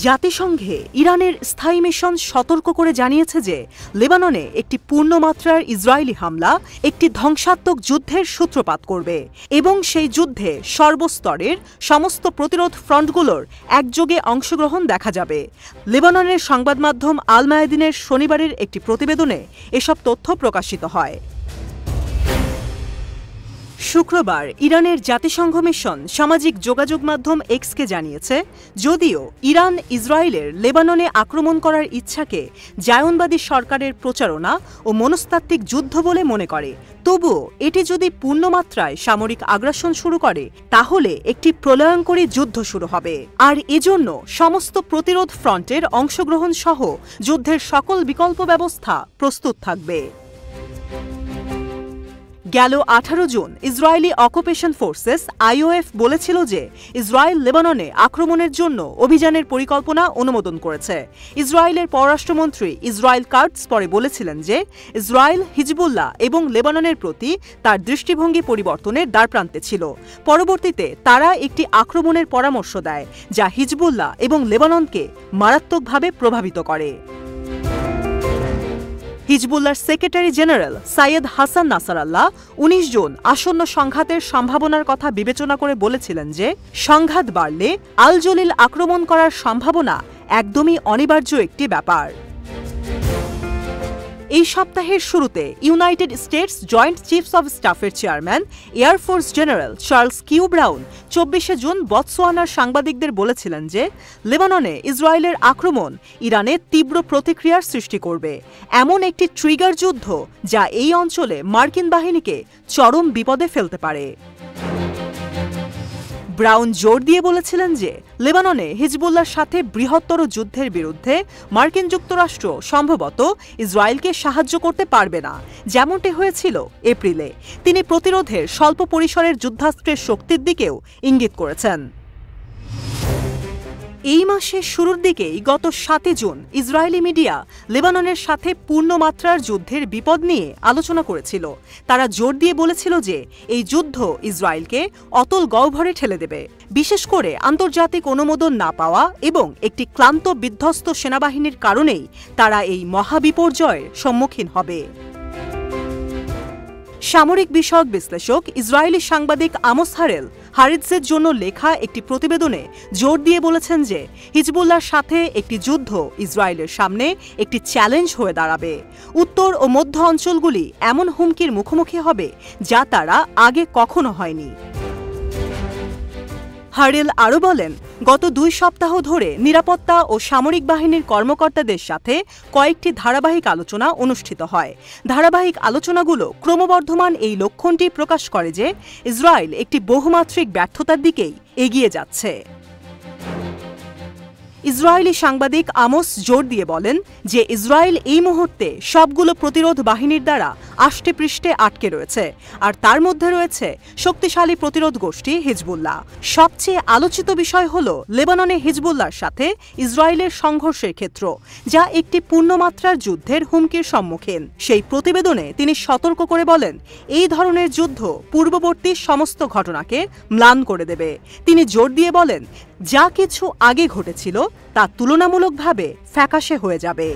জাতিসংঘে ইরানের স্থায়ী মিশন সতর্ক করে জানিয়েছে যে লেবাননে একটি পূর্ণমাত্রার ইসরায়েলি হামলা একটি ধ্বংসাত্মক যুদ্ধের সূত্রপাত করবে এবং সেই যুদ্ধে সর্বস্তরের সমস্ত প্রতিরোধ ফ্রন্টগুলোর একযোগে অংশগ্রহণ দেখা যাবে। লেবাননের সংবাদ মাধ্যম আল মায়াদিনের শনিবারের একটি প্রতিবেদনে এসব তথ্য প্রকাশিত হয়। শুক্রবার ইরানের জাতিসংঘ মিশন সামাজিক যোগাযোগ মাধ্যম এক্সকে জানিয়েছে, যদিও ইরান ইসরায়েলের লেবাননে আক্রমণ করার ইচ্ছাকে জায়নবাদী সরকারের প্রচারণা ও মনস্তাত্ত্বিক যুদ্ধ বলে মনে করে, তবুও এটি যদি পূর্ণমাত্রায় সামরিক আগ্রাসন শুরু করে তাহলে একটি প্রলয়ঙ্করী যুদ্ধ শুরু হবে, আর এজন্য সমস্ত প্রতিরোধ ফ্রন্টের অংশগ্রহণ সহ যুদ্ধের সকল বিকল্প ব্যবস্থা প্রস্তুত থাকবে। গেল 18 জুন ইসরায়েলি অকুপেশন ফোর্সেস আইওএফ বলেছিল যে ইসরায়েল লেবাননে আক্রমণের জন্য অভিযানের পরিকল্পনা অনুমোদন করেছে। ইসরায়েলের পররাষ্ট্রমন্ত্রী ইসরায়েল কাটস পরে বলেছিলেন যে ইসরায়েল হিজবুল্লাহ এবং লেবাননের প্রতি তার দৃষ্টিভঙ্গি পরিবর্তনের দ্বারপ্রান্তে ছিল। পরবর্তীতে তারা একটি আক্রমণের পরামর্শ দেয় যা হিজবুল্লাহ এবং লেবাননকে মারাত্মকভাবে প্রভাবিত করে। হিজবুল্লাহর secretary general Sayyed Hassan Nasrallah 19 June আসন্ন সংঘাতের সম্ভাবনার কথা বিবেচনা করে বলেছিলেন যে সংঘাত বাড়লে আল জলিল আক্রমণ করার সম্ভাবনা একদমই অনিবার্য একটি ব্যাপার। এই সপ্তাহের শুরুতে United States joint chiefs of স্টাফের chairman air force general Charles Q Brown 24 June বতসোয়ানার সাংবাদিকদের বলেছিলেন যে লেবাননে ইসরায়েলের আক্রমণ ইরানে তীব্র প্রতিক্রিয়ার সৃষ্টি করবে, এমন একটি ট্রিগার যুদ্ধ যা এই অঞ্চলে মার্কিন বাহিনীকে চরম বিপদে ফেলতে পারে। ব্রাউন জোর দিয়ে বলেছিলেন যে লেবাননে হিজবুল্লাহর সাথে বৃহত্তর যুদ্ধের বিরুদ্ধে মার্কিন যুক্তরাষ্ট্র সম্ভবত ইসরায়েলকে সাহায্য করতে পারবে না, যেমনটি হয়েছিল এপ্রিলে। তিনি প্রতিরোধের স্বল্প পরিসরের যুদ্ধাস্ত্রের শক্তির দিকেও ইঙ্গিত করেছেন। এই মাসের শুরুর দিকেই গত 7 জুন ইসরায়েলি মিডিয়া লেবাননের সাথে পূর্ণমাত্রার যুদ্ধের বিপদ নিয়ে আলোচনা করেছিল। তারা জোর দিয়ে বলেছিল যে এই যুদ্ধ ইসরায়েলকে অতল গহ্বরে ঠেলে দেবে, বিশেষ করে আন্তর্জাতিক অনুমোদন না পাওয়া এবং একটি ক্লান্ত বিধ্বস্ত সেনাবাহিনীর কারণেই তারা এই মহাবিপর্যয়ের সম্মুখীন হবে। সামরিক বিষয়ক বিশ্লেষক ইসরায়েলি সাংবাদিক আমোস হারিৎজের জন্য লেখা একটি প্রতিবেদনে জোর দিয়ে বলেছেন যে হিজবুল্লাহর সাথে একটি যুদ্ধ ইসরায়েলের সামনে একটি চ্যালেঞ্জ হয়ে দাঁড়াবে। উত্তর ও মধ্য অঞ্চলগুলি এমন হুমকির মুখোমুখি হবে যা তারা আগে কখনো হয়নি। হারেল আরও বলেন, গত 2 সপ্তাহ ধরে নিরাপত্তা ও সামরিক বাহিনীর কর্মকর্তাদের সাথে কয়েকটি ধারাবাহিক আলোচনা অনুষ্ঠিত হয়। ধারাবাহিক আলোচনাগুলো ক্রমবর্ধমান এই লক্ষণটি প্রকাশ করে যে ইসরায়েল একটি বহুমাত্রিক ব্যর্থতার দিকেই এগিয়ে যাচ্ছে। ইসরায়েলি সাংবাদিক আমোস জোর দিয়ে বলেন যে ইসরায়েল এই মুহূর্তে সবগুলো প্রতিরোধ বাহিনীর দ্বারা আষ্টে পৃষ্ঠে আটকে রয়েছে, আর তার মধ্যে রয়েছে শক্তিশালী প্রতিরোধ গোষ্ঠী হিজবুল্লাহ। সবচেয়ে আলোচিত বিষয় হল লেবাননে হিজবুল্লাহর সাথে ইসরায়েলের সংঘর্ষের ক্ষেত্র, যা একটি পূর্ণমাত্রার যুদ্ধের হুমকির সম্মুখীন। সেই প্রতিবেদনে তিনি সতর্ক করে বলেন, এই ধরনের যুদ্ধ পূর্ববর্তী সমস্ত ঘটনাকে ম্লান করে দেবে। তিনি জোর দিয়ে বলেন, যা কিছু আগে ঘটেছিল তা তুলনামূলকভাবে ফ্যাকাশে হয়ে যাবে।